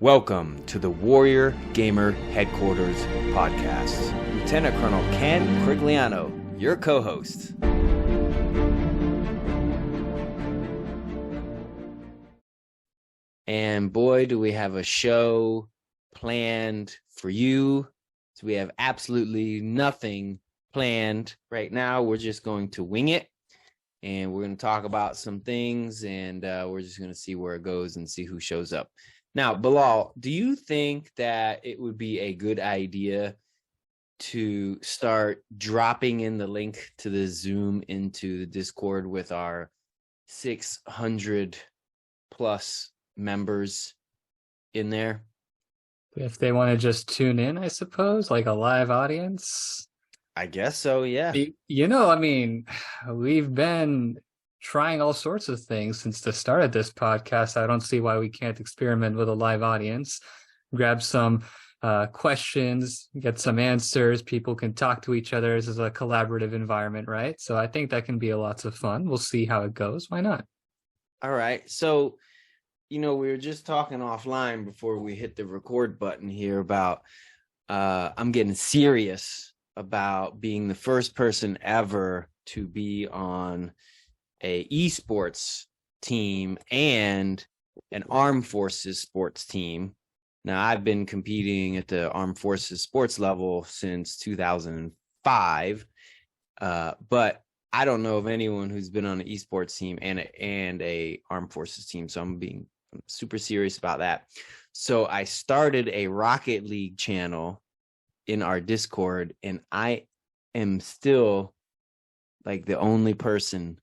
Welcome to the Warrior Gamer Headquarters podcast. Lieutenant Colonel Ken Crigliano, your co-host. And boy, do we have a show planned for you. So we have absolutely nothing planned right now. We're just going to wing it. And we're going to talk about some things. And we're just going to see where it goes and see who shows up. Now, Bilal, do you think that it would be a good idea to start dropping in the link to the Zoom into the Discord with our 600 plus members in there? If they want to just tune in, I suppose, like a live audience? I guess so, yeah. We've been trying all sorts of things since the start of this podcast. I don't see why we can't experiment with a live audience, grab some questions, get some answers. People can talk to each other. This is a collaborative environment, right? So I think that can be lots of fun. We'll see how it goes. Why not? All right. So, we were just talking offline before we hit the record button here about I'm getting serious about being the first person ever to be on a esports team and an armed forces sports team. Now, I've been competing at the armed forces sports level since 2005, but I don't know of anyone who's been on an esports team and a armed forces team. So I'm being super serious about that. So I started a Rocket League channel in our Discord, and I am still like the only person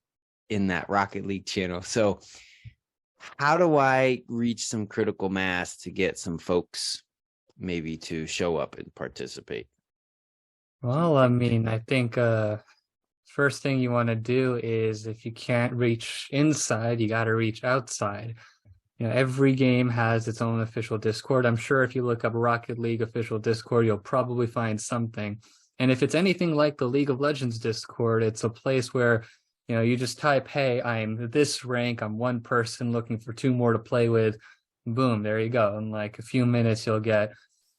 in that Rocket League channel. So how do I reach some critical mass to get some folks maybe to show up and participate? Well, I think first thing you want to do is, if you can't reach inside, you got to reach outside. Every game has its own official Discord. I'm sure if you look up Rocket League official Discord, you'll probably find something. And if it's anything like the League of Legends Discord, it's a place where you just type, hey, I'm this rank, I'm one person looking for two more to play with. Boom, there you go. In like a few minutes, you'll get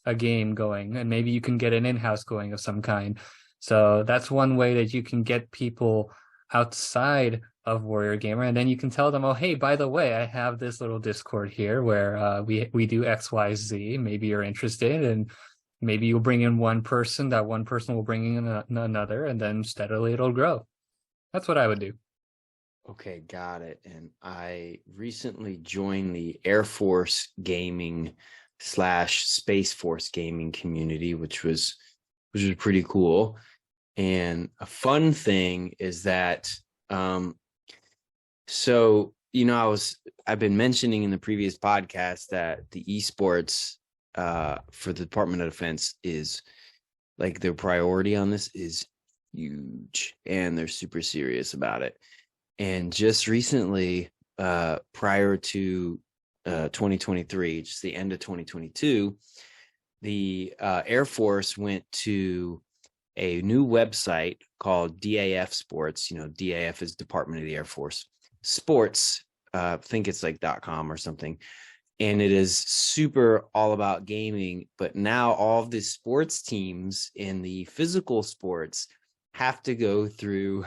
a game going, and maybe you can get an in-house going of some kind. So that's one way that you can get people outside of Warrior Gamer, and then you can tell them, oh, hey, by the way, I have this little Discord here where we do XYZ. Maybe you're interested, and maybe you'll bring in one person. That one person will bring in another, and then steadily it'll grow. That's what I would do. Okay, got it. And I recently joined the Air Force Gaming / Space Force Gaming community, which was pretty cool. And a fun thing is that, I've been mentioning in the previous podcast that the esports for the Department of Defense is like their priority on this is huge, and they're super serious about it. And just recently, prior to 2023, just the end of 2022, the Air Force went to a new website called DAF Sports. DAF is Department of the Air Force Sports. I think it's like .com or something. And it is super all about gaming. But now all of the sports teams in the physical sports have to go through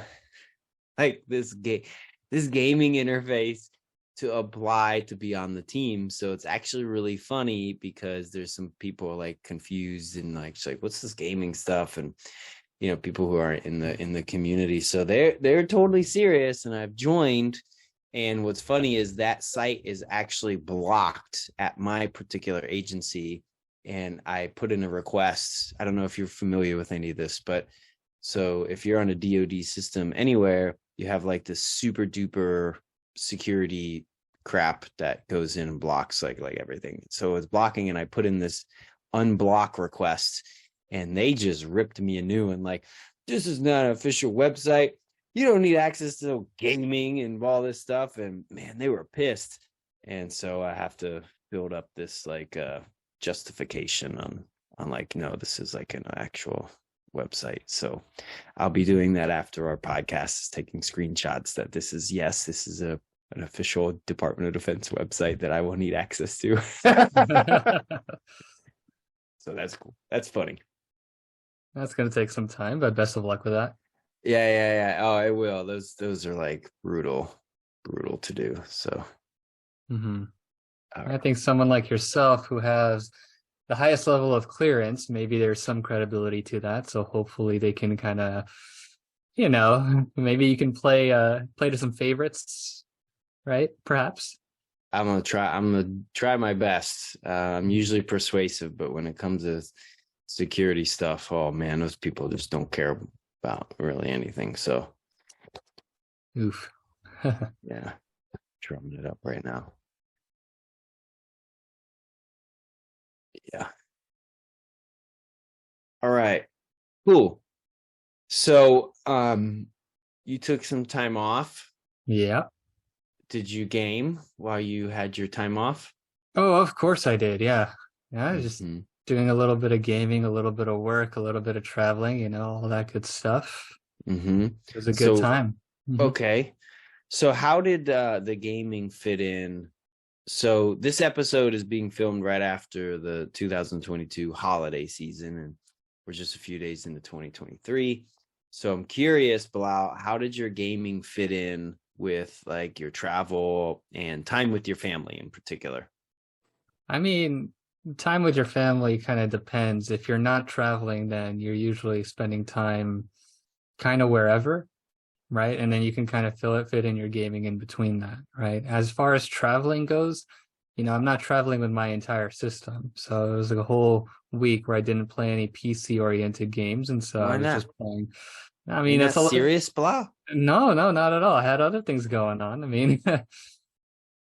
like this gaming interface to apply to be on the team. So it's actually really funny because there's some people like confused and like what's this gaming stuff, and people who are in the community. So they're totally serious, and I've joined. And what's funny is that site is actually blocked at my particular agency, and I put in a request. I don't know if you're familiar with any of this, but so if you're on a DoD system anywhere, you have like this super duper security crap that goes in and blocks like everything. So it's blocking, and I put in this unblock request, and they just ripped me a new one. Like, this is not an official website. You don't need access to gaming and all this stuff. And man, they were pissed. And so I have to build up this like justification on like, no, this is like an actual website. So I'll be doing that after our podcast, is taking screenshots that this is a an official Department of Defense website that I will need access to. So that's cool. That's funny. That's gonna take some time, but best of luck with that. Yeah. Oh, I will. Those are like brutal to do. So I think someone like yourself who has the highest level of clearance, maybe there's some credibility to that. So hopefully they can kind of, maybe you can play to some favorites, right? Perhaps. I'm gonna try my best. I'm usually persuasive, but when it comes to security stuff, oh man, those people just don't care about really anything. So Oof. yeah, drumming it up right now. Yeah. All right. Cool. So you took some time off. Yeah. Did you game while you had your time off? Oh, of course I did. Yeah. Yeah, just doing a little bit of gaming, a little bit of work, a little bit of traveling, all that good stuff. It was a good time. Okay. So how did the gaming fit in? So this episode is being filmed right after the 2022 holiday season, and we're just a few days into 2023. So I'm curious, Bilal, how did your gaming fit in with like your travel and time with your family in particular? I mean, time with your family kind of depends. If you're not traveling, then you're usually spending time kind of wherever, right? And then you can kind of fit in your gaming in between that, right? As far as traveling goes, I'm not traveling with my entire system. So it was like a whole week where I didn't play any PC oriented games. And so I was just playing. I mean, that's serious, Bilal? No, not at all. I had other things going on. I mean,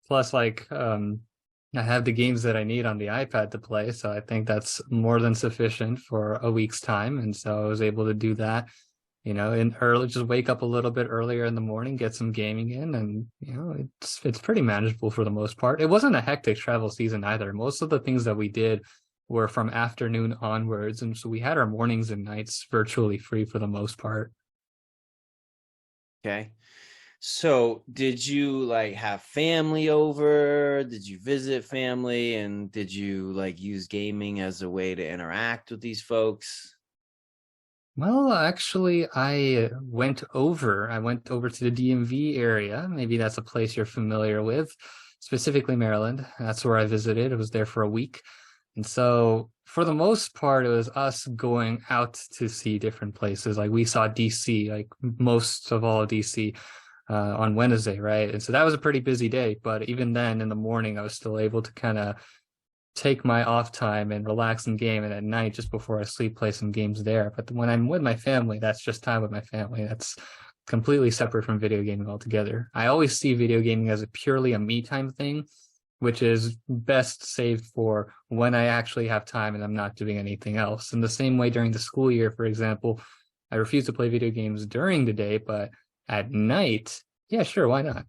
plus like I have the games that I need on the iPad to play, so I think that's more than sufficient for a week's time. And so I was able to do that, in early, just wake up a little bit earlier in the morning, get some gaming in, and it's pretty manageable for the most part. It wasn't a hectic travel season either. Most of the things that we did were from afternoon onwards, and so we had our mornings and nights virtually free for the most part. Okay. So did you like have family over? Did you visit family? And did you like use gaming as a way to interact with these folks? Well, actually, I went over. I went over to the DMV area. Maybe that's a place you're familiar with, specifically Maryland. That's where I visited. I was there for a week. And so for the most part, it was us going out to see different places. Like we saw DC, like most of all DC, on Wednesday, right? And so that was a pretty busy day. But even then, in the morning, I was still able to kind of take my off time and relax and game, and at night, just before I sleep, play some games there. But when I'm with my family, that's just time with my family. That's completely separate from video gaming altogether. I always see video gaming as purely a me time thing, which is best saved for when I actually have time and I'm not doing anything else. In the same way during the school year, for example, I refuse to play video games during the day, but at night, yeah, sure, why not?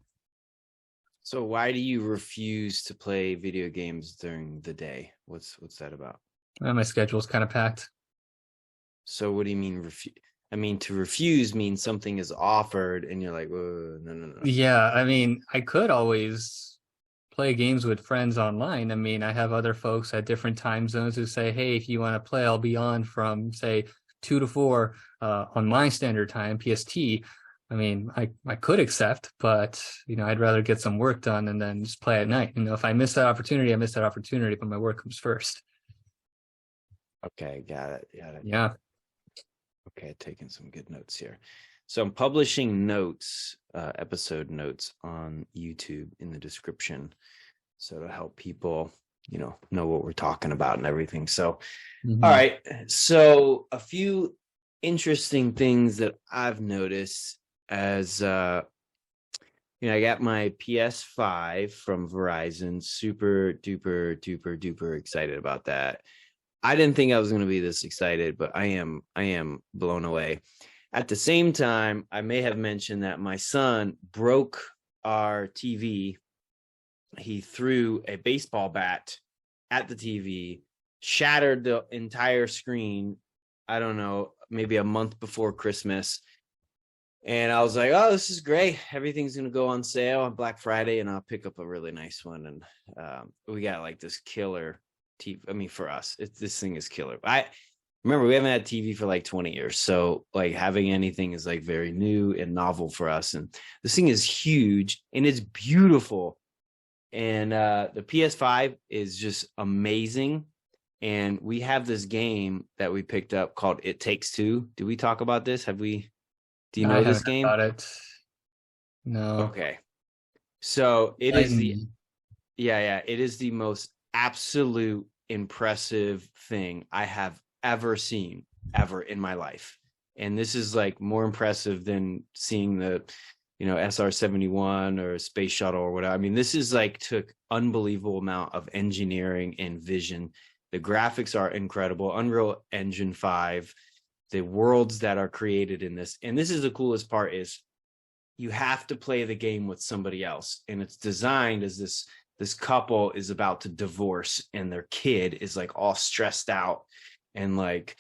So why do you refuse to play video games during the day? What's that about? My schedule's kind of packed. So what do you mean refuse? I mean, to refuse means something is offered and you're like, no. Yeah, I mean, I could always play games with friends online. I mean, I have other folks at different time zones who say, hey, if you want to play, I'll be on from, say, 2 to 4 on my standard time, PST. I mean, I could accept, but, I'd rather get some work done and then just play at night. If I miss that opportunity, I miss that opportunity, but my work comes first. Okay, got it. Yeah. Okay, taking some good notes here. So I'm publishing notes, episode notes on YouTube in the description. So to help people, know what we're talking about and everything. So, all right. So a few interesting things that I've noticed as, I got my PS5 from Verizon, super duper excited about that. I didn't think I was going to be this excited, but I am blown away. At the same time, I may have mentioned that my son broke our TV. He threw a baseball bat at the TV, shattered the entire screen. I don't know, maybe a month before Christmas. And I was like, oh, this is great. Everything's going to go on sale on Black Friday and I'll pick up a really nice one. And we got like this killer TV. I mean, for us, this thing is killer. I remember we haven't had TV for like 20 years. So like having anything is like very new and novel for us. And this thing is huge and it's beautiful. And the PS5 is just amazing. And we have this game that we picked up called It Takes Two. Did we talk about this? Do you I know this haven't game? got it. No. Okay. So it is the Lightning. it is the most absolute impressive thing I have ever seen ever in my life. And this is like more impressive than seeing the, SR-71 or space shuttle or whatever. I mean, this is like took unbelievable amount of engineering and vision. The graphics are incredible. Unreal Engine 5, the worlds that are created in this. And this is the coolest part is you have to play the game with somebody else. And it's designed as this couple is about to divorce and their kid is like all stressed out and like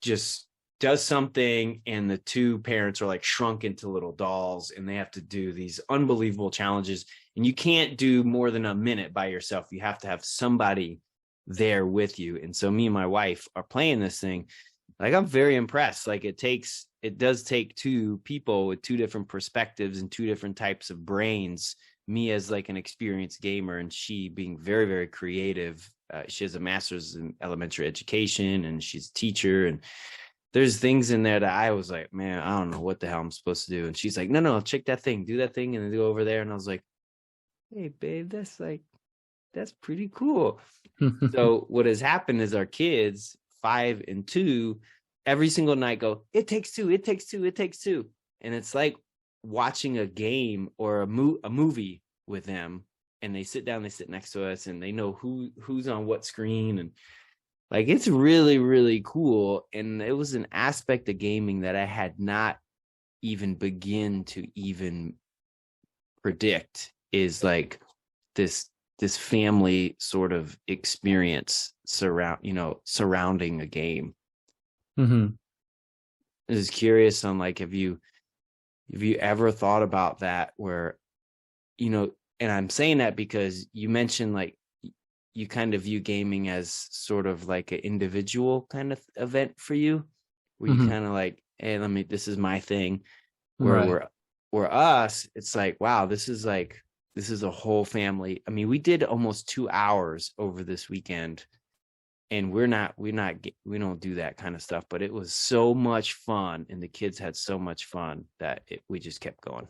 just does something, and the two parents are like shrunk into little dolls and they have to do these unbelievable challenges, and you can't do more than a minute by yourself. You have to have somebody there with you. And so me and my wife are playing this thing. Like, I'm very impressed. Like, it does take two people with two different perspectives and two different types of brains, me as like an experienced gamer and she being very, very creative. She has a master's in elementary education and she's a teacher, and there's things in there that I was like, man, I don't know what the hell I'm supposed to do. And she's like, no, check that thing, do that thing, and then go over there. And I was like, hey, babe, that's pretty cool. So what has happened is our kids, 5 and 2, every single night go, it takes two, it takes two, it takes two. And it's like watching a game or a movie with them. And they sit down, they sit next to us, and they know who's on what screen. And like, it's really, really cool. And it was an aspect of gaming that I had not even begin to even predict, is like this family sort of experience surrounding a game. Mm-hmm. I was curious on like, have you ever thought about that where, and I'm saying that because you mentioned like you kind of view gaming as sort of like an individual kind of event for you, where you kind of like, hey, this is my thing. Where Right. we're us, it's like, wow, this is a whole family. I mean, we did almost 2 hours over this weekend, and we don't do that kind of stuff, but it was so much fun, and the kids had so much fun that we just kept going.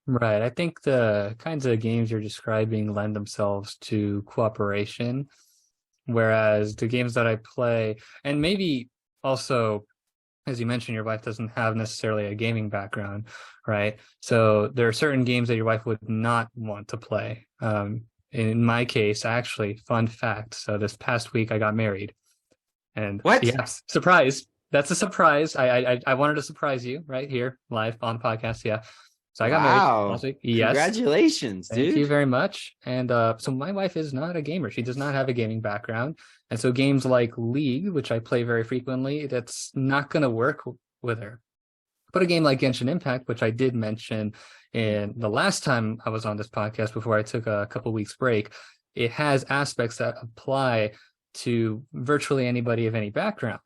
Right. I think the kinds of games you're describing lend themselves to cooperation, whereas the games that I play, and maybe also, as you mentioned, your wife doesn't have necessarily a gaming background, right? So there are certain games that your wife would not want to play. In my case, actually, fun fact. So this past week I got married, and What? yes, surprise. That's a surprise. I wanted to surprise you right here live on podcast. Yeah. So I got married last Wow. week. Yes. Congratulations, Thank dude. you very much. And so my wife is not a gamer. She does not have a gaming background. And so games like League, which I play very frequently, that's not going to work with her. But a game like Genshin Impact, which I did mention in the last time I was on this podcast before I took a couple weeks break, it has aspects that apply to virtually anybody of any background.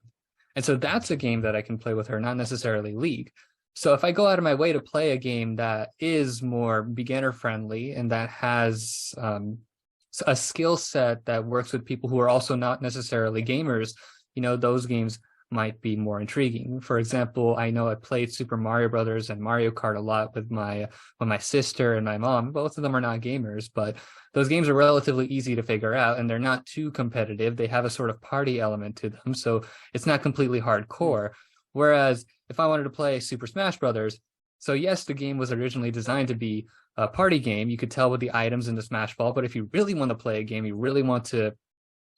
And so that's a game that I can play with her, not necessarily League. So if I go out of my way to play a game that is more beginner friendly and that has a skill set that works with people who are also not necessarily gamers, those games might be more intriguing. For example, I know I played Super Mario Brothers and Mario Kart a lot with my sister and my mom. Both of them are not gamers, but those games are relatively easy to figure out, and they're not too competitive. They have a sort of party element to them, so it's not completely hardcore. Whereas if I wanted to play Super Smash Brothers, so yes, the game was originally designed to be a party game. You could tell with the items in the Smash Ball, but if you really want to play a game, you really want to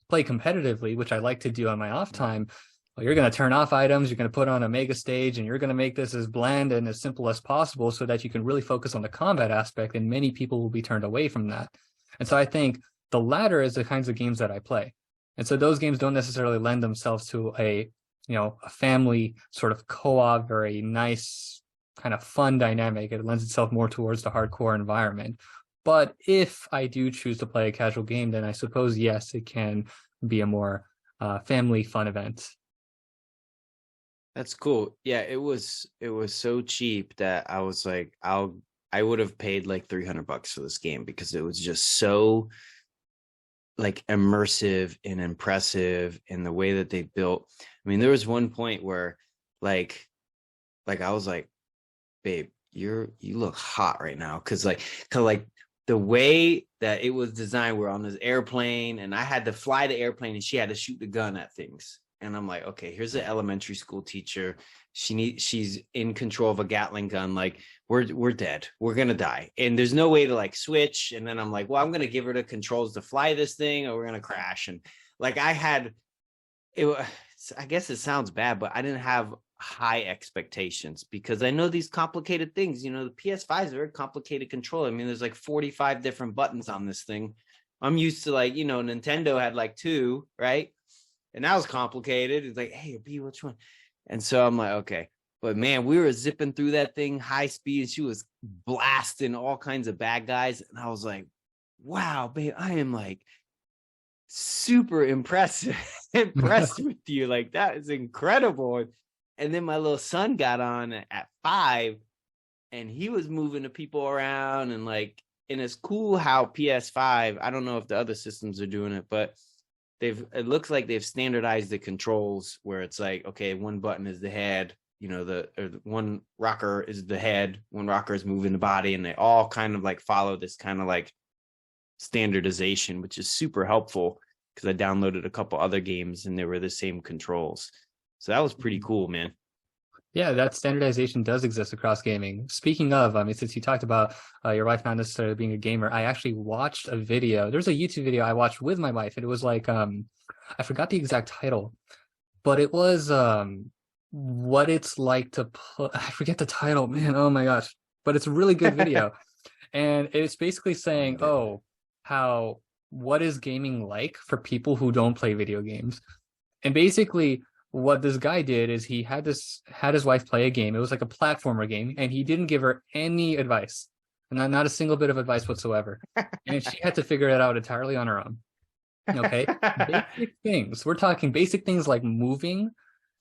play competitively, which I like to do on my off time, well, you're going to turn off items, you're going to put on a mega stage, and you're going to make this as bland and as simple as possible so that you can really focus on the combat aspect, and many people will be turned away from that. And so I think the latter is the kinds of games that I play. And so those games don't necessarily lend themselves to a family sort of co-op, very nice kind of fun dynamic. It lends itself more towards the hardcore environment. But if I do choose to play a casual game, then I suppose, yes, it can be a more family fun event. That's cool. Yeah, it was so cheap that I was like, I would have paid like $300 for this game because it was just so like immersive and impressive in the way that they built. I mean, there was one point where like I was like, babe, you look hot right now. Cause like the way that it was designed, we're on this airplane and I had to fly the airplane and she had to shoot the gun at things. And I'm like, okay, here's an elementary school teacher. She's in control of a Gatling gun. Like we're dead. We're gonna die. And there's no way to like switch. And then I'm like, well, I'm gonna give her the controls to fly this thing, or we're gonna crash. And like I had it. I guess it sounds bad, but I didn't have high expectations because I know these complicated things. You know, the PS5 is a very complicated controller. I mean, there's like 45 different buttons on this thing. I'm used to like, Nintendo had like two, right? And that was complicated. It's like, hey, B, which one? And so I'm like, okay. But man, we were zipping through that thing high speed and she was blasting all kinds of bad guys. And I was like, wow, babe, I am like super impressed with you. Like, that is incredible. And then my little son got on at 5 and he was moving the people around and it's cool how PS5, I don't know if the other systems are doing it, but it looks like they've standardized the controls where it's like, okay, one button is the head, one rocker is the head, one rocker is moving the body, and they all kind of like follow this kind of like standardization, which is super helpful because I downloaded a couple other games and they were the same controls. So that was pretty cool, man. Yeah, that standardization does exist across gaming. Speaking of, I mean, since you talked about your wife not necessarily being a gamer, I actually watched a video. There's a YouTube video I watched with my wife, and it was like, I forgot the exact title, but it was what it's like to put, I forget the title, man. Oh my gosh. But it's a really good video. And it's basically saying, what is gaming like for people who don't play video games? And basically, what this guy did is he had his wife play a game. It was like a platformer game, and he didn't give her any advice, not a single bit of advice whatsoever. And she had to figure it out entirely on her own. Okay, basic things. We're talking basic things like moving,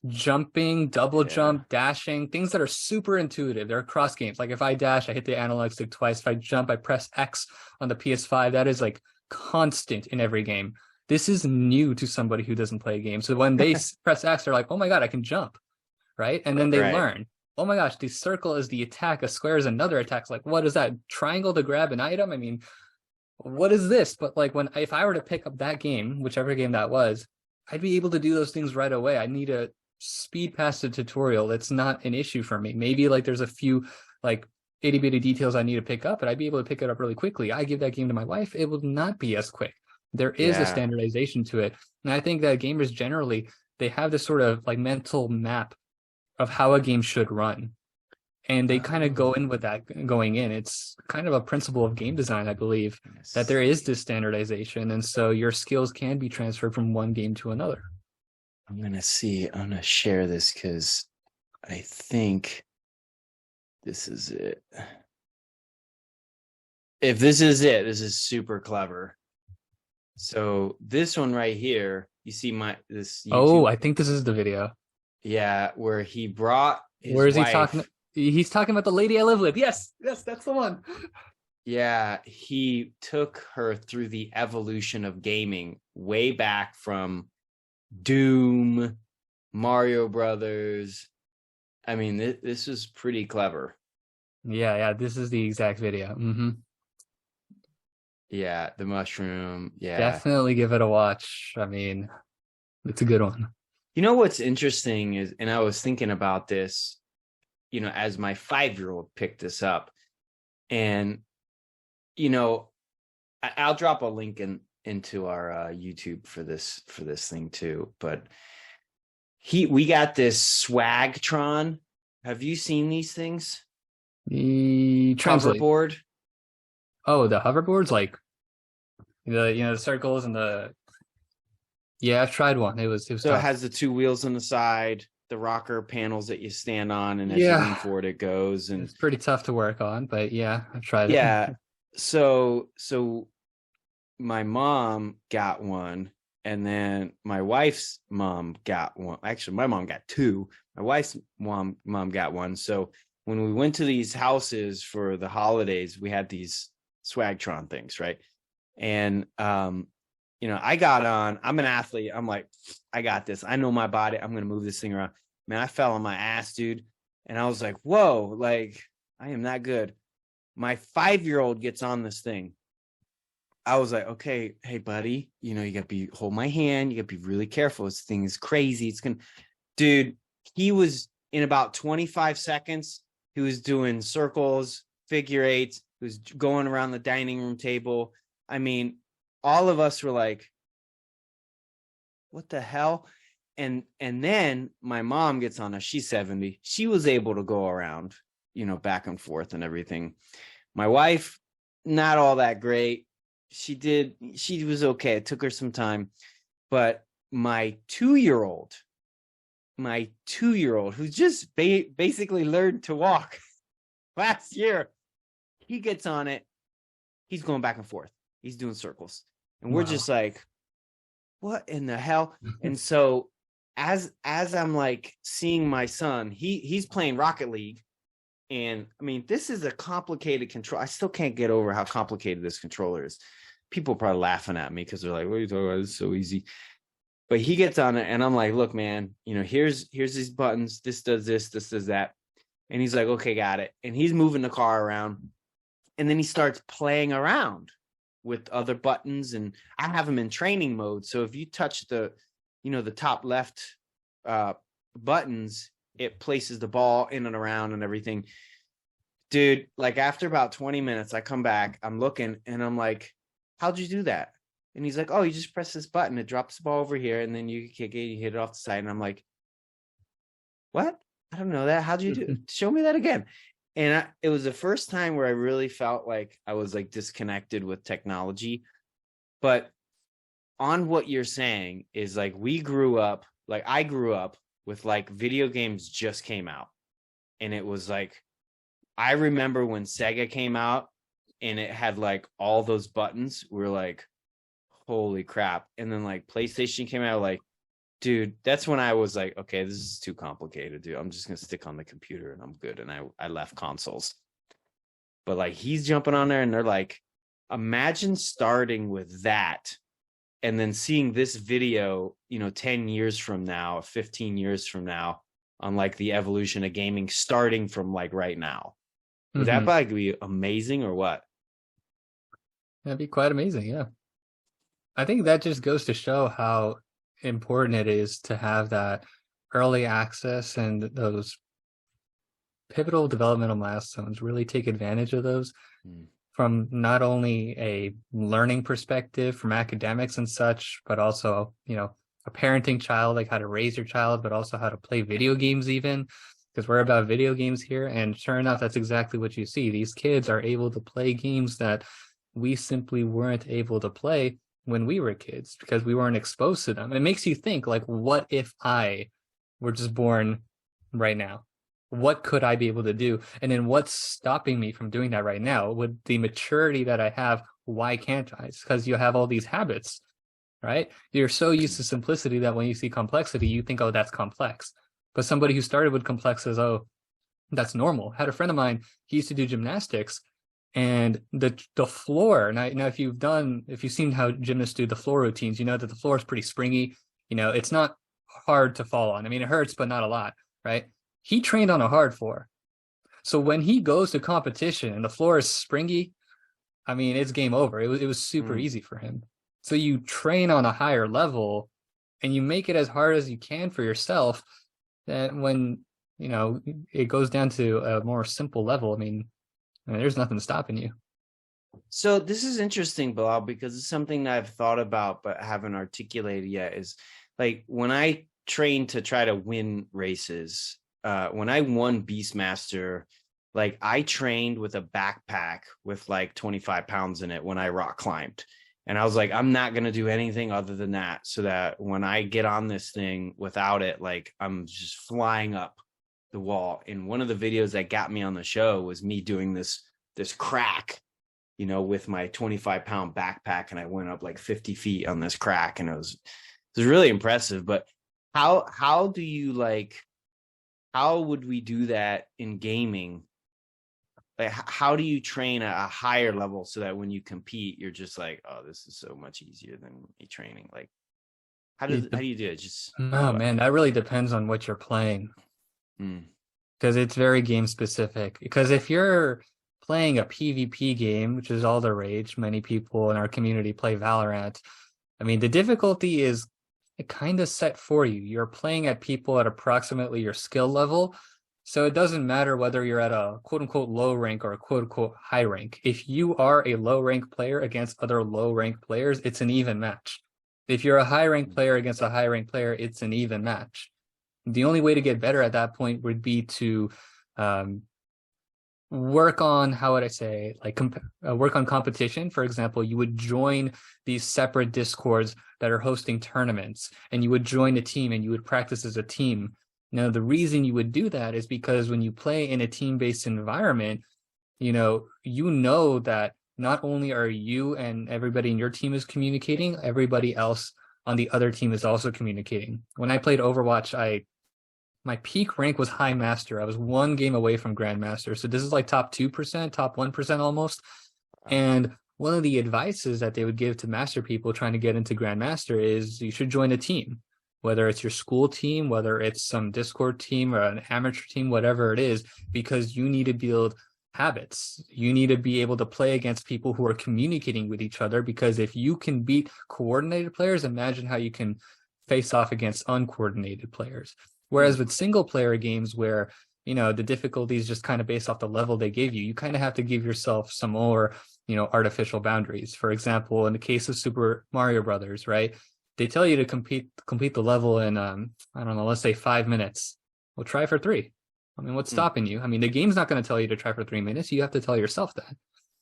jumping, double jump, dashing, things that are super intuitive. They're cross games. Like if I dash, I hit the analog stick twice. If I jump, I press X on the PS5. That is like constant in every game. This is new to somebody who doesn't play a game. So when they press X, they're like, oh my God, I can jump, right? And then they learn, oh my gosh, the circle is the attack, a square is another attack. It's like, what is that? Triangle to grab an item? I mean, what is this? But like if I were to pick up that game, whichever game that was, I'd be able to do those things right away. I need to speed past the tutorial. That's not an issue for me. Maybe like there's a few like itty bitty details I need to pick up, but I'd be able to pick it up really quickly. I give that game to my wife, it will not be as quick. There is a standardization to it. And I think that gamers generally, they have this sort of like mental map of how a game should run. And they kind of go in with that going in. It's kind of a principle of game design, I believe, that there is this standardization. And so your skills can be transferred from one game to another. I'm going to share this because I think this is it. If this is it, this is super clever. So this one right here, you see this YouTube. Oh, I think this is the video. Yeah, where he brought his Where is wife. he talking? He's talking about the lady I live with. Yes, that's the one. Yeah, he took her through the evolution of gaming way back from Doom, Mario Brothers. I mean, this was pretty clever. Yeah, this is the exact video. Mm-hmm. Yeah, the mushroom. Yeah. Definitely give it a watch. I mean, it's a good one. You know what's interesting is, and I was thinking about this, as my 5-year-old picked this up, and, I'll drop a link into our YouTube for this thing too. But we got this Swagtron. Have you seen these things? Hoverboard. Oh, the hoverboards, like the circles and the. Yeah, I've tried one. It was so tough. It has the 2 wheels on the side. the rocker panels that you stand on, and as you lean forward, it goes. And it's pretty tough to work on, but yeah, I've tried it. yeah, so my mom got one, and then my wife's mom got one. Actually, my mom got two. My wife's mom got one. So when we went to these houses for the holidays, we had these Swagtron things, right? And I got on. I'm an athlete. I'm like, I got this. I know my body. I'm gonna move this thing around. Man, I fell on my ass, dude. And I was like, whoa, like I am that good. My 5-year-old gets on this thing. I was like, okay, hey, buddy, you gotta hold my hand. You gotta be really careful. This thing is crazy. It's gonna, dude, he was in about 25 seconds. He was doing circles, figure eights. He was going around the dining room table. I mean, all of us were like, what the hell? And then my mom gets on us. She's 70. She was able to go around, back and forth and everything. My wife, not all that great. She was okay. It took her some time. But my 2-year-old who just basically learned to walk last year, he gets on it. He's going back and forth. He's doing circles. And we're just like, what in the hell? And so as I'm like seeing my son, he's playing Rocket League. And I mean, this is a complicated control. I still can't get over how complicated this controller is. People are probably laughing at me because they're like, what are you talking about? It's so easy. But he gets on it and I'm like, look, man, here's these buttons. This does this does that. And he's like, okay, got it. And he's moving the car around. And then he starts playing around with other buttons. And I have him in training mode. So if you touch the top left buttons, it places the ball in and around and everything. Dude, like after about 20 minutes, I come back, I'm looking and I'm like, how'd you do that? And he's like, oh, you just press this button. It drops the ball over here. And then you kick it, you hit it off the side. And I'm like, what? I don't know that. How'd you do it? Show me that again. And it was the first time where I really felt like I was like disconnected with technology. But on what you're saying is like I grew up with like video games just came out. And it was like, I remember when Sega came out and it had like all those buttons. We're like, holy crap. And then like PlayStation came out, like, dude, that's when I was like, okay, this is too complicated, dude. I'm just going to stick on the computer and I'm good. And I left consoles. But like he's jumping on there and they're like, imagine starting with that and then seeing this video, 10 years from now, 15 years from now on like the evolution of gaming starting from like right now. Would that like be amazing or what? That'd be quite amazing. Yeah. I think that just goes to show how important it is to have that early access and those pivotal developmental milestones, really take advantage of those from not only a learning perspective from academics and such, but also, a parenting child, like how to raise your child, but also how to play video games even, because we're about video games here. And sure enough, that's exactly what you see. These kids are able to play games that we simply weren't able to play when we were kids because we weren't exposed to them. It makes you think, like, what if I were just born right now? What could I be able to do? And then what's stopping me from doing that right now? With the maturity that I have, why can't I? It's because you have all these habits, right? You're so used to simplicity that when you see complexity, you think, oh, that's complex. But somebody who started with complex says, oh, that's normal. I had a friend of mine, he used to do gymnastics. And the floor, now if you've seen how gymnasts do the floor routines, you know that the floor is pretty springy. It's not hard to fall on. I mean, it hurts, but not a lot, right? He trained on a hard floor. So when he goes to competition and the floor is springy, I mean, it's game over. It was super easy for him. So you train on a higher level and you make it as hard as you can for yourself. And when, it goes down to a more simple level, I mean, there's nothing stopping you. So this is interesting, Bilal, because it's something that I've thought about but haven't articulated yet. Is like when I trained to try to win races, when I won Beastmaster, like I trained with a backpack with like 25 pounds in it when I rock climbed. And I was like, I'm not going to do anything other than that, so that when I get on this thing without it, like I'm just flying up the wall. And one of the videos that got me on the show was me doing this crack, with my 25-pound backpack. And I went up like 50 feet on this crack, and it was really impressive. But how do you how would we do that in gaming? Like, how do you train at a higher level so that when you compete, you're just like, oh, this is so much easier than me training? Like, how do you do it? Just no, man, that really depends on what you're playing, because it's very game specific. Because if you're playing a PvP game, which is all the rage, many people in our community play Valorant. I mean, the difficulty is kind of set for you. You're playing at people at approximately your skill level. So it doesn't matter whether you're at a quote unquote low rank or a quote unquote high rank. If you are a low rank player against other low rank players, it's an even match. If you're a high rank player against a high rank player, it's an even match. The only way to get better at that point would be to work on, how would I say, work on competition. For example, you would join these separate Discords that are hosting tournaments, and you would join a team and you would practice as a team. Now, the reason you would do that is because when you play in a team-based environment, you know that not only are you and everybody in your team is communicating, everybody else on the other team is also communicating. When I played Overwatch, my peak rank was High Master. I was one game away from Grandmaster. So this is like top 2%, top 1% almost. And one of the advices that they would give to master people trying to get into Grandmaster is you should join a team, whether it's your school team, whether it's some Discord team or an amateur team, whatever it is, because you need to build habits. You need to be able to play against people who are communicating with each other, because if you can beat coordinated players, imagine how you can face off against uncoordinated players. Whereas with single player games where, the difficulty is just kind of based off the level they gave you, you kind of have to give yourself some more, artificial boundaries. For example, in the case of Super Mario Brothers, right? They tell you to complete the level in, I don't know, let's say 5 minutes. Well, try for 3. I mean, what's stopping you? I mean, the game's not going to tell you to try for 3 minutes. You have to tell yourself that.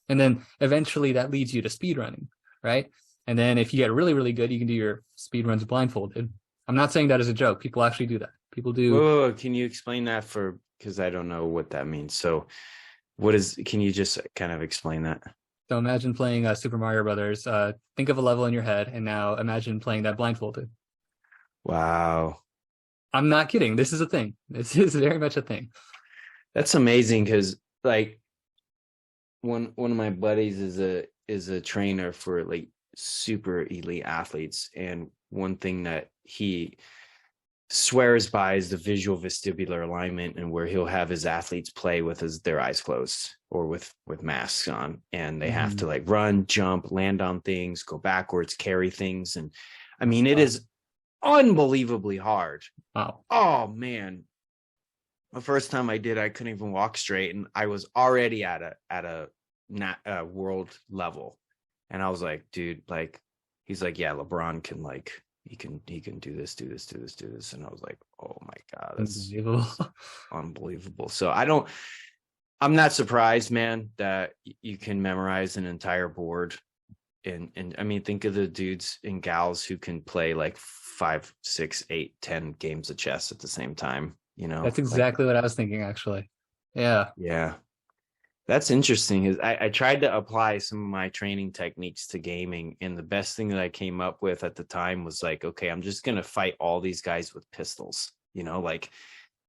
And then eventually that leads you to speedrunning, right? And then if you get really, really good, you can do your speedruns blindfolded. I'm not saying that as a joke. People actually do that. People do. Whoa, can you explain that because I don't know what that means. So can you just kind of explain that? So imagine playing Super Mario Brothers. Think of a level in your head, and now imagine playing that blindfolded. Wow. I'm not kidding. This is a thing. This is very much a thing. That's amazing, because like one of my buddies is a trainer for like super elite athletes, and one thing that he swears by is the visual vestibular alignment, and where he'll have his athletes play with their eyes closed or with masks on, and they have to like run, jump, land on things, go backwards, carry things. And I mean, it is unbelievably hard. Wow. Oh man. The first time I did, I couldn't even walk straight, and I was already at a world level. And I was like, dude, like, he's like, yeah, LeBron can he can do this. And I was like, oh my God, that's unbelievable. So I'm not surprised, man, that you can memorize an entire board. And I mean, think of the dudes and gals who can play like 5, 6, 8, 10 games of chess at the same time. That's exactly what I was thinking, actually. Yeah. That's interesting. I tried to apply some of my training techniques to gaming, and the best thing that I came up with at the time was like, okay, I'm just gonna fight all these guys with pistols. Like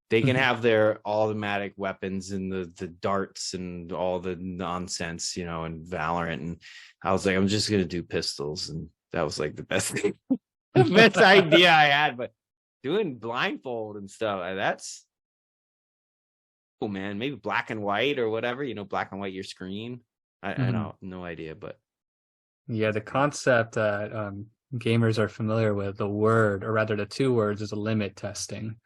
they can have their automatic weapons and the darts and all the nonsense, and Valorant. And I was like, I'm just gonna do pistols, and that was like the best thing, the best idea I had. But doing blindfold and stuff, that's cool, man. Maybe black and white or whatever, black and white your screen. I know, no idea, but yeah, the concept that gamers are familiar with, the word, or rather the 2 words, is a limit testing.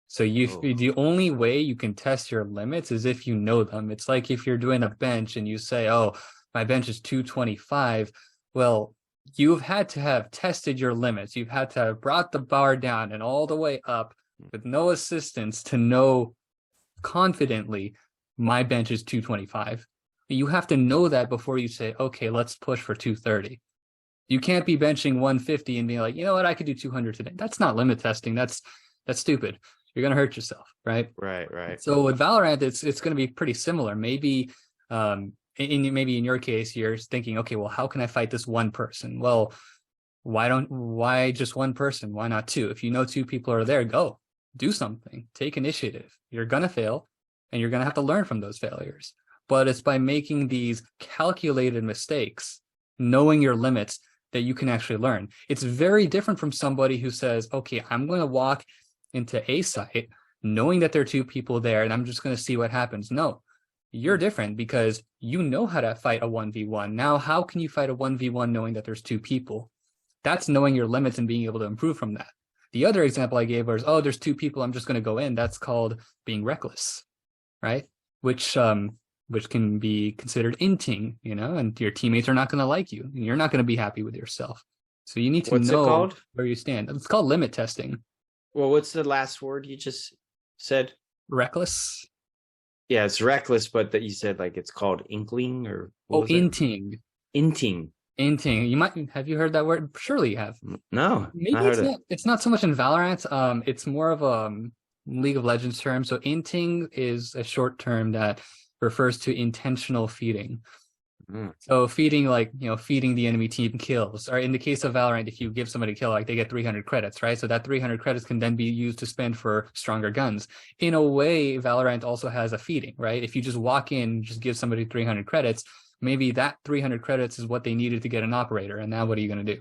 So the only way you can test your limits is if you know them. It's like if you're doing a bench and you say, oh, my bench is 225. Well, you've had to have tested your limits. You've had to have brought the bar down and all the way up with no assistance to know confidently my bench is 225. You have to know that before you say, okay, let's push for 230. You can't be benching 150 and being like, you know what, I could do 200 today. That's not limit testing. That's stupid. You're gonna hurt yourself, right? Right. So with Valorant, it's going to be pretty similar. Maybe, maybe in your case, you're thinking, okay, well, how can I fight this one person? Well, why just one person? Why not two? If you know two people are there, go do something. Take initiative. You're gonna fail, and you're gonna have to learn from those failures. But it's by making these calculated mistakes, knowing your limits, that you can actually learn. It's very different from somebody who says, okay, I'm going to walk into a site knowing that there are two people there and I'm just going to see what happens. No, you're different because you know how to fight a 1v1. Now, how can you fight a 1v1 knowing that there's two people? That's knowing your limits and being able to improve from that. The other example I gave was, oh, there's two people, I'm just going to go in. That's called being reckless, right? Which can be considered inting, and your teammates are not going to like you. And you're not going to be happy with yourself. So you need to know where you stand. It's called limit testing. Well, what's the last word you just said? Reckless. Yeah, it's reckless, but that you said like it's called inkling or inting. Inting. Inting. Have you heard that word? Surely you have. No. Maybe it's not so much in Valorant. It's more of a League of Legends term. So inting is a short term that refers to intentional feeding. So feeding, like, feeding the enemy team kills, or in the case of Valorant, if you give somebody a kill, like, they get 300 credits, right? So that 300 credits can then be used to spend for stronger guns. In a way, Valorant also has a feeding, right? If you just walk in, just give somebody 300 credits, maybe that 300 credits is what they needed to get an operator. And now what are you going to do?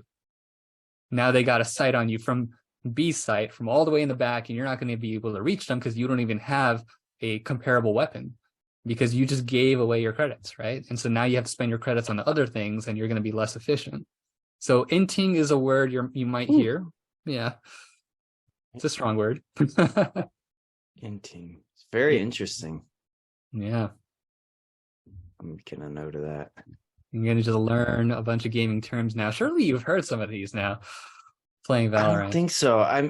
Now they got a sight on you from B site, from all the way in the back, and you're not going to be able to reach them because you don't even have a comparable weapon, because you just gave away your credits, right? And so now you have to spend your credits on the other things and you're going to be less efficient. So inting is a word you might hear. Yeah. It's a strong word. Inting. It's very interesting. Yeah. I'm making a note of that. You're going to just learn a bunch of gaming terms now. Surely you've heard some of these now playing Valorant. I don't think so. I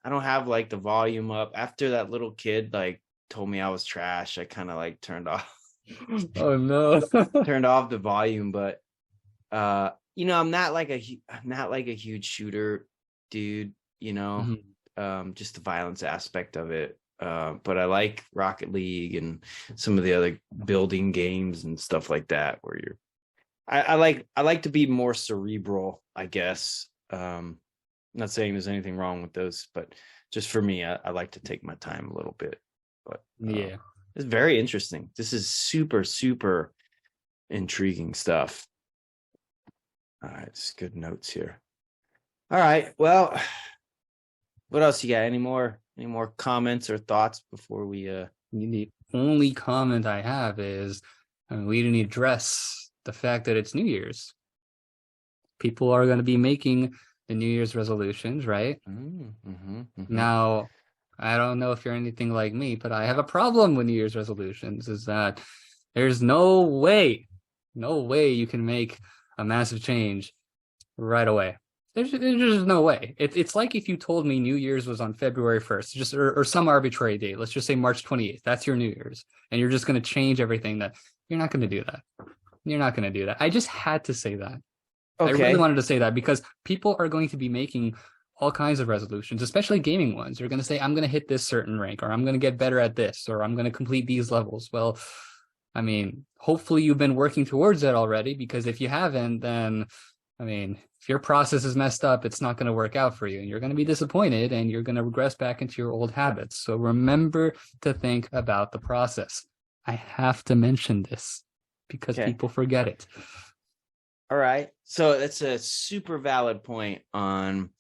don't have like the volume up. After that little kid like told me I was trash, I kind of like turned off. Oh no. Turned off the volume, but I'm not like a huge shooter dude, just the violence aspect of it. But I like Rocket League and some of the other building games and stuff like that where I like to be more cerebral, I guess. Not saying there's anything wrong with those, but just for me, I like to take my time a little bit. But yeah, it's very interesting. This is super, super intriguing stuff. All right, it's good notes here. All right, well, what else you got? Any more comments or thoughts before we? The only comment I have is we didn't address the fact that it's New Year's. People are going to be making the New Year's resolutions, right? Now, I don't know if you're anything like me, but I have a problem with New Year's resolutions, is that there's no way you can make a massive change right away. There's just no way. It's like if you told me New Year's was on February 1st, or some arbitrary date. Let's just say March 28th. That's your New Year's. And you're just going to change everything. That you're not going to do that. You're not going to do that. I just had to say that. Okay. I really wanted to say that because people are going to be making all kinds of resolutions, especially gaming ones. They're going to say, I'm going to hit this certain rank, or I'm going to get better at this, or I'm going to complete these levels. Well, I mean, hopefully you've been working towards that already, because if you haven't, then, I mean, if your process is messed up, it's not going to work out for you, and you're going to be disappointed, and you're going to regress back into your old habits. So remember to think about the process. I have to mention this because people forget it. All right. So that's a super valid point on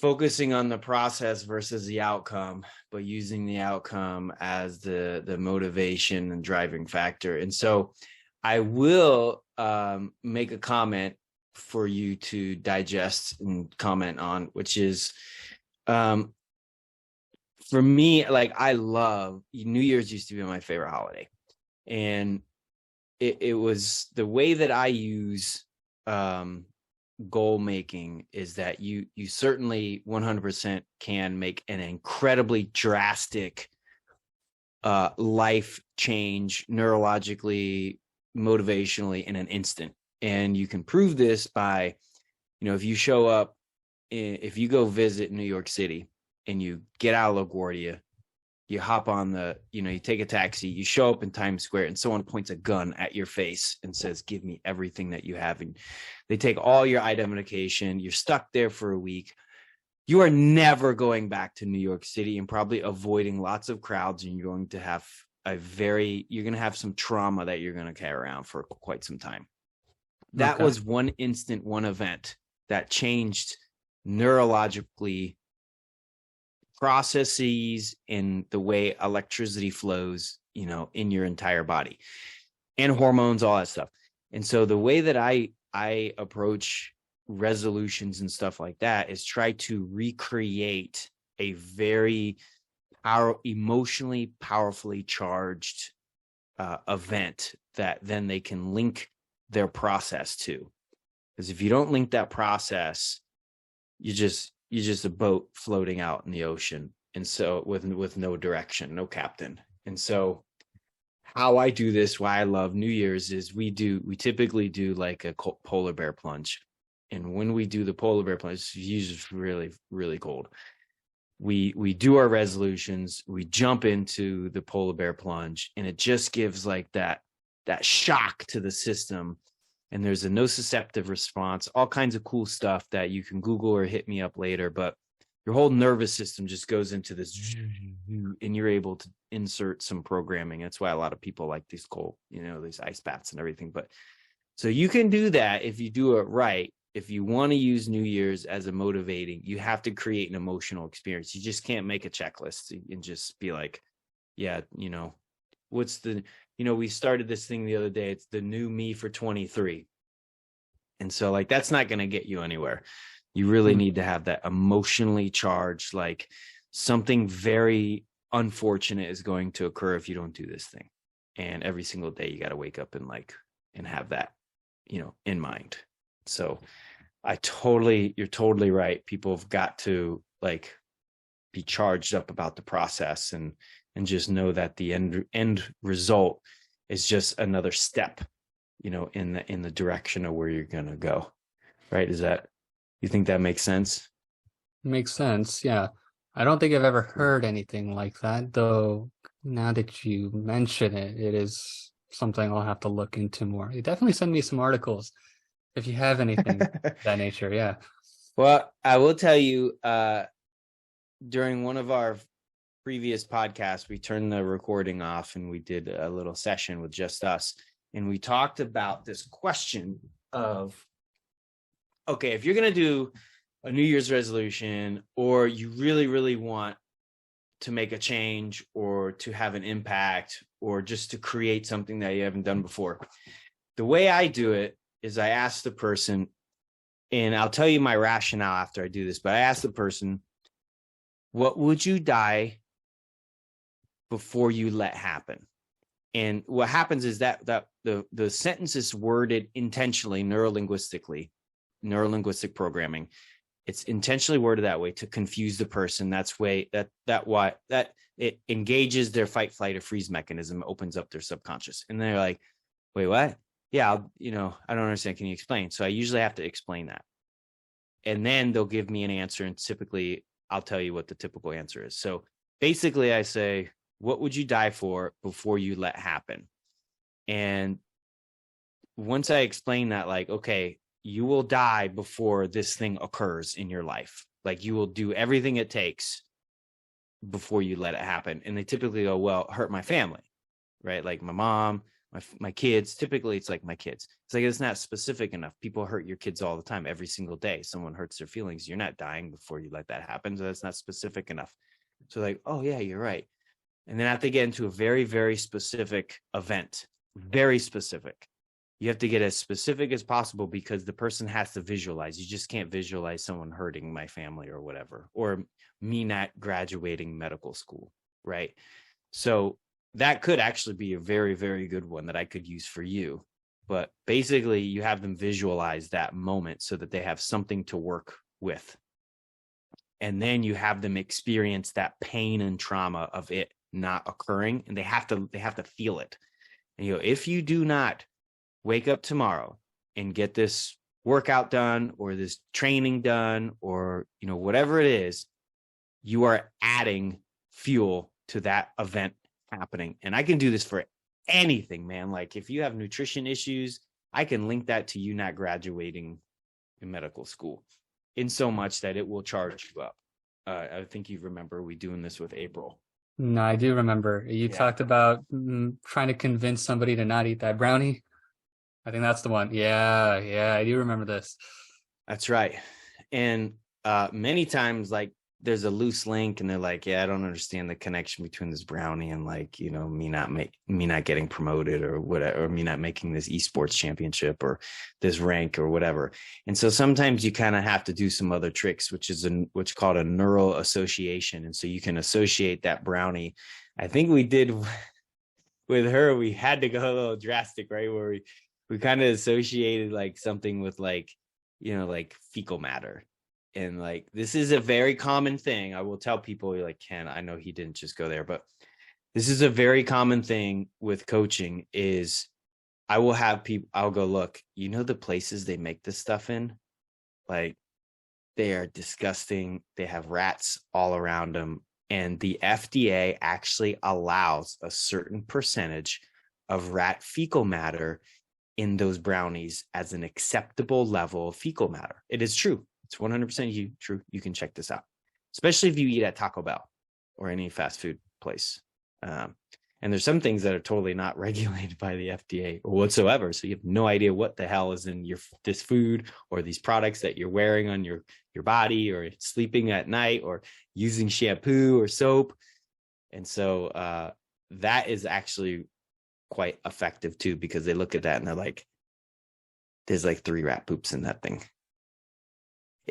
focusing on the process versus the outcome, but using the outcome as the motivation and driving factor. And so I will make a comment for you to digest and comment on, which is for me, like, I love New Year's. Used to be my favorite holiday, and it was the way that I use goal making is that you certainly 100% can make an incredibly drastic life change neurologically, motivationally in an instant. And you can prove this by, if you show up, if you go visit New York City and you get out of LaGuardia, you hop on you take a taxi, you show up in Times Square, and someone points a gun at your face and says, give me everything that you have. And they take all your identification. You're stuck there for a week. You are never going back to New York City, and probably avoiding lots of crowds. And you're going to have some trauma that you're going to carry around for quite some time. That was one instant, one event that changed neurologically processes in the way electricity flows, in your entire body, and hormones, all that stuff. And so the way that I approach resolutions and stuff like that is try to recreate a very emotionally powerfully charged event that then they can link their process to. Because if you don't link that process, you're just a boat floating out in the ocean, and so with no direction, no captain. And so how I do this, why I love New Year's, is we typically do like a polar bear plunge. And when we do the polar bear plunge, it's usually really, really cold. We do our resolutions, we jump into the polar bear plunge, and it just gives like that shock to the system. And there's a nociceptive response, all kinds of cool stuff that you can Google or hit me up later. But your whole nervous system just goes into this, and you're able to insert some programming. That's why a lot of people like these these ice baths and everything. But so you can do that if you do it right. If you want to use New Year's as a motivating, you have to create an emotional experience. You just can't make a checklist and just be like, yeah, what's the, we started this thing the other day. It's the new me for 23. And so like, that's not going to get you anywhere. You really need to have that emotionally charged, like something very unfortunate is going to occur if you don't do this thing. And every single day you got to wake up and have that, in mind. So you're totally right. People have got to like be charged up about the process and just know that the end result is just another step, in the direction of where you're going to go. Right. You think that makes sense? Makes sense. Yeah. I don't think I've ever heard anything like that, though. Now that you mention it, it is something I'll have to look into more. You definitely send me some articles if you have anything of that nature. Yeah. Well, I will tell you, during one of our previous podcasts, we turned the recording off and we did a little session with just us. And we talked about this question of, okay, if you're going to do a New Year's resolution, or you really, really want to make a change or to have an impact or just to create something that you haven't done before, the way I do it is I ask the person, and I'll tell you my rationale after I do this, but I ask the person, what would you die before you let happen? And what happens is that the sentence is worded intentionally, neurolinguistic programming. It's intentionally worded that way to confuse the person. That's why it engages their fight, flight, or freeze mechanism, opens up their subconscious. And they're like, wait, what? Yeah, I don't understand. Can you explain? So I usually have to explain that. And then they'll give me an answer. And typically I'll tell you what the typical answer is. So basically I say, what would you die for before you let happen? And once I explain that, like, okay, you will die before this thing occurs in your life. Like, you will do everything it takes before you let it happen. And they typically go, well, hurt my family, right? Like my mom, my kids. Typically it's like my kids. It's like, it's not specific enough. People hurt your kids all the time. Every single day someone hurts their feelings. You're not dying before you let that happen. So that's not specific enough. So like, oh yeah, you're right. And then I have to get into a very, very specific event, very specific. You have to get as specific as possible because the person has to visualize. You just can't visualize someone hurting my family or whatever, or me not graduating medical school, right? So that could actually be a very, very good one that I could use for you. But basically, you have them visualize that moment so that they have something to work with. And then you have them experience that pain and trauma of it not occurring, and they have to feel it. And if you do not wake up tomorrow and get this workout done or this training done or, whatever it is, you are adding fuel to that event happening. And I can do this for anything, man. Like if you have nutrition issues, I can link that to you not graduating in medical school in so much that it will charge you up. I think you remember we doing this with April. No, I do remember. You talked about trying to convince somebody to not eat that brownie. I think that's the one. Yeah, I do remember this. That's right. And many times, like, there's a loose link and they're like, yeah, I don't understand the connection between this brownie and like, me not getting promoted or whatever, or me not making this esports championship or this rank or whatever. And so sometimes you kind of have to do some other tricks, which is what's called a neural association. And so you can associate that brownie. I think we did with her, we had to go a little drastic, right? Where we kind of associated like something with like, like fecal matter. And like, this is a very common thing. I will tell people like, Ken, I know he didn't just go there, but this is a very common thing with coaching is I will have people, I'll go, look, the places they make this stuff in, like they are disgusting. They have rats all around them. And the FDA actually allows a certain percentage of rat fecal matter in those brownies as an acceptable level of fecal matter. It is true. It's 100% true. You can check this out, especially if you eat at Taco Bell or any fast food place. And there's some things that are totally not regulated by the FDA or whatsoever. So you have no idea what the hell is in this food or these products that you're wearing on your body or sleeping at night or using shampoo or soap. And so that is actually quite effective too, because they look at that and they're like, there's like 3 rat poops in that thing.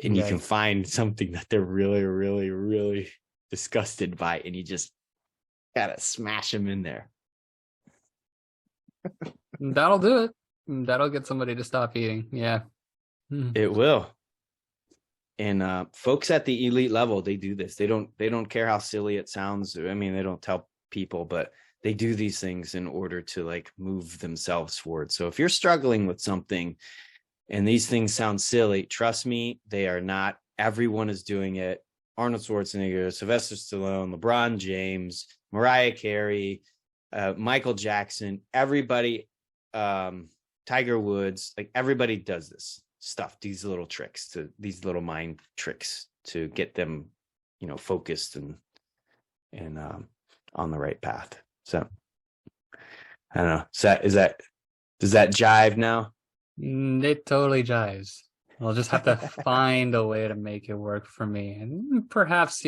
And you can find something that they're really, really, really disgusted by, and you just gotta smash them in there. That'll do it. That'll get somebody to stop eating. Yeah. It will. And folks at the elite level, they do this. They don't care how silly it sounds. I mean, they don't tell people, but they do these things in order to like move themselves forward. So if you're struggling with something and these things sound silly, trust me, they are not. Everyone is doing it. Arnold Schwarzenegger, Sylvester Stallone, LeBron James, Mariah Carey, Michael Jackson, everybody, Tiger Woods, like everybody does this stuff, these little mind tricks to get them, focused and on the right path. So I don't know. Does that jive now? It totally jives. I'll just have to find a way to make it work for me. And perhaps,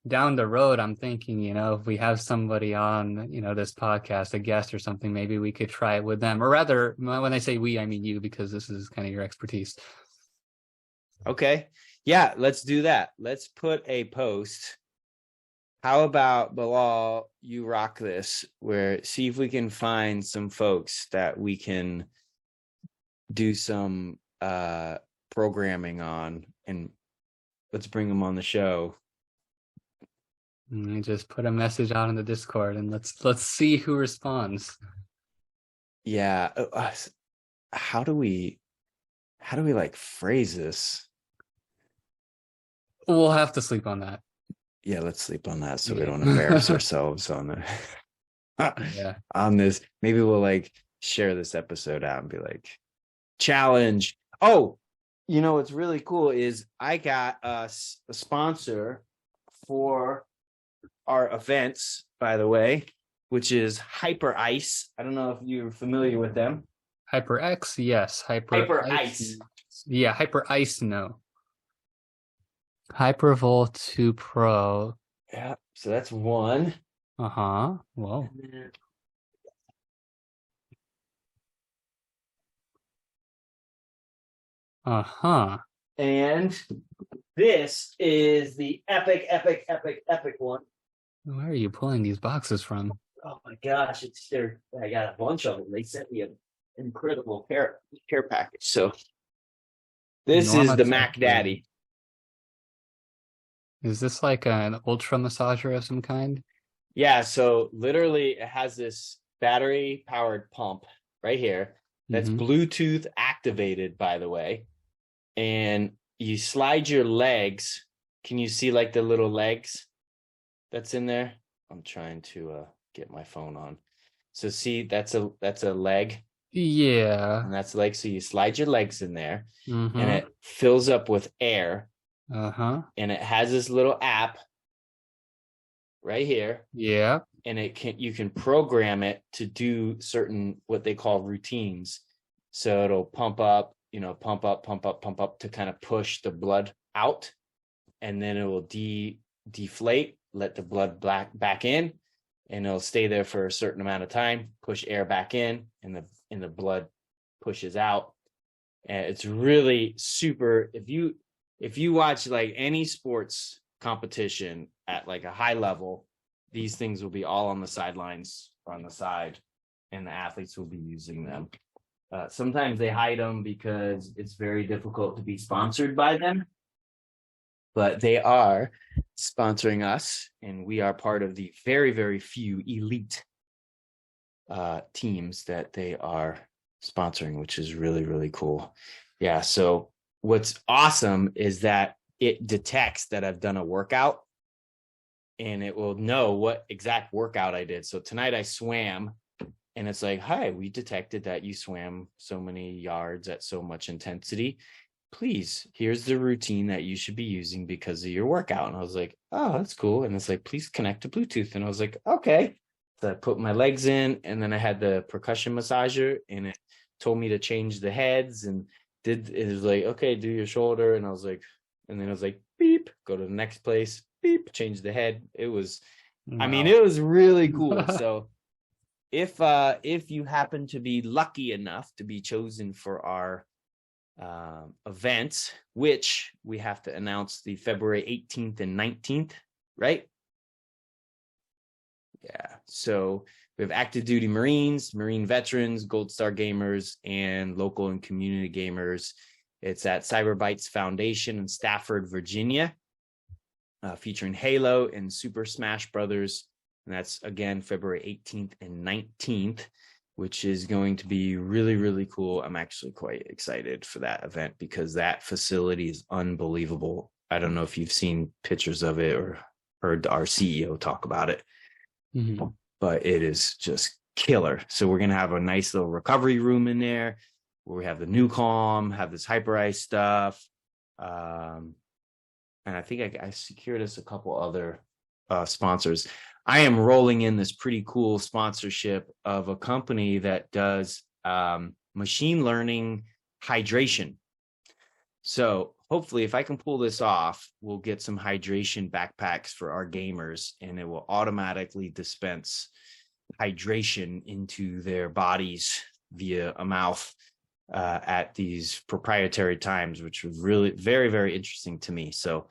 down the road, I'm thinking, if we have somebody on, this podcast, a guest or something, maybe we could try it with them. Or rather, when I say we, I mean you, because this is kind of your expertise. Okay. Yeah, let's do that. Let's put a post. How about, Bilal, you rock this, see if we can find some folks that we can do some programming on, and let's bring them on the show. And just put a message out in the Discord and let's see who responds. Yeah. How do we like phrase this? We'll have to sleep on that. Yeah, let's sleep on that so we don't embarrass ourselves on this. Maybe we'll like share this episode out and be like, challenge. Oh, what's really cool is I got us a sponsor for our events, by the way, which is Hyper Ice. I don't know if you're familiar with them. HyperX, yes. Hyper Ice. Yeah, Hyper Ice, no. HyperVolt 2 Pro. Yeah, so that's one. Uh-huh. Whoa. Uh-huh. And this is the epic one. Where are you pulling these boxes from? Oh my gosh, I got a bunch of them. They sent me an incredible care package. So this is the Mac Daddy. Is this like an ultra massager of some kind? Yeah, so literally it has this battery powered pump right here. That's Bluetooth activated, by the way. And you slide your legs. Can you see like the little legs that's in there? I'm trying to get my phone on. So see, that's a leg. Yeah. And that's like, so you slide your legs in there and Mm-hmm. it fills up with air. Uh-huh. And it has this little app right here. Yeah. And you can program it to do certain what they call routines. So it'll pump up, pump up to kind of push the blood out. And then it will deflate, let the blood back in, and it'll stay there for a certain amount of time, push air back in, and the blood pushes out. And it's really super. If you watch like any sports competition at like a high level, these things will be all on the sidelines or on the side, and the athletes will be using them. Sometimes they hide them because it's very difficult to be sponsored by them, but they are sponsoring us, and we are part of the very, very few elite teams that they are sponsoring, which is really, really cool. Yeah. So what's awesome is that it detects that I've done a workout, and it will know what exact workout I did. So tonight I swam, and it's like, hi, we detected that you swam so many yards at so much intensity. Please, here's the routine that you should be using because of your workout. And I was like, oh, that's cool. And it's like, please connect to Bluetooth. And I was like, okay. So I put my legs in, and then I had the percussion massager, and it told me to change the heads, and it was like, okay, do your shoulder. And I was like, and then I was like, beep, go to the next place, beep, change the head. It was, Wow. I mean, it was really cool. So if you happen to be lucky enough to be chosen for our events, which we have to announce the February 18th and 19th, right? Yeah. So we have active duty Marines, Marine veterans, Gold Star gamers, and local and community gamers. It's at Cyberbytes Foundation in Stafford, Virginia, featuring Halo and Super Smash Brothers. And that's, again, February 18th and 19th, which is going to be really, really cool. I'm actually quite excited for that event because that facility is unbelievable. I don't know if you've seen pictures of it or heard our CEO talk about it, but it is just killer. So we're going to have a nice little recovery room in there where we have the new calm, have this hyper ice stuff. And I think I secured us a couple other sponsors. I am rolling in this pretty cool sponsorship of a company that does machine learning hydration. So hopefully, if I can pull this off, we'll get some hydration backpacks for our gamers, and it will automatically dispense hydration into their bodies via a mouth at these proprietary times, which was really very, very interesting to me. So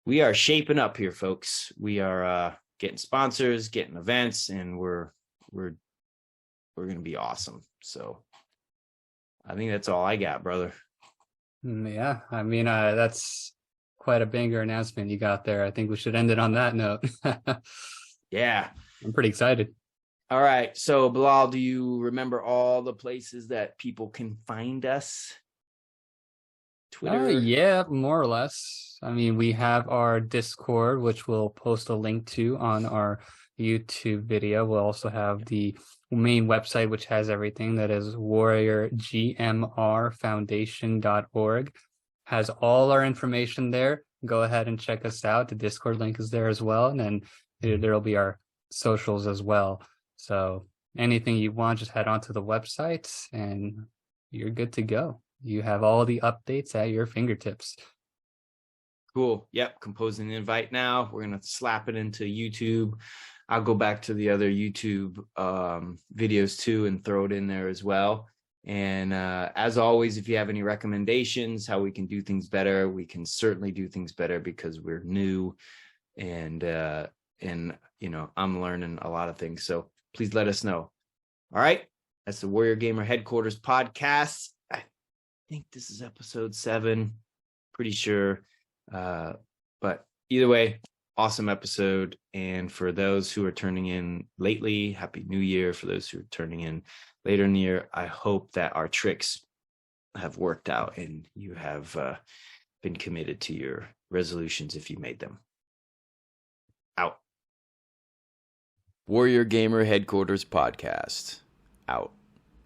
we are shaping up here, folks. We are getting sponsors, getting events, and we're going to be awesome. So I think that's all I got, brother. Yeah, I mean, that's quite a banger announcement you got there. I think we should end it on that note. Yeah. I'm pretty excited. All right. So, Bilal, do you remember all the places that people can find us? Twitter? Yeah, more or less. I mean, we have our Discord, which we'll post a link to on our YouTube video. We'll also have the main website, which has everything. That is WarriorGMRFoundation.org. Has all our information there. Go ahead and check us out. The Discord link is there as well. And then there'll be our socials as well. So anything you want, just head onto the website and you're good to go. You have all the updates at your fingertips. Cool. Yep. Composing the invite now. We're going to slap it into YouTube. I'll go back to the other YouTube videos too and throw it in there as well. And as always, if you have any recommendations, how we can do things better, we can certainly do things better because we're new and you know, I'm learning a lot of things. So please let us know. All right. That's the Warrior Gamer Headquarters podcast. I think this is episode 7. Pretty sure. But either way, awesome episode. And for those who are turning in lately, Happy New Year. For those who are turning in later in the year, I hope that our tricks have worked out and you have been committed to your resolutions if you made them. Out. Warrior Gamer Headquarters Podcast. Out.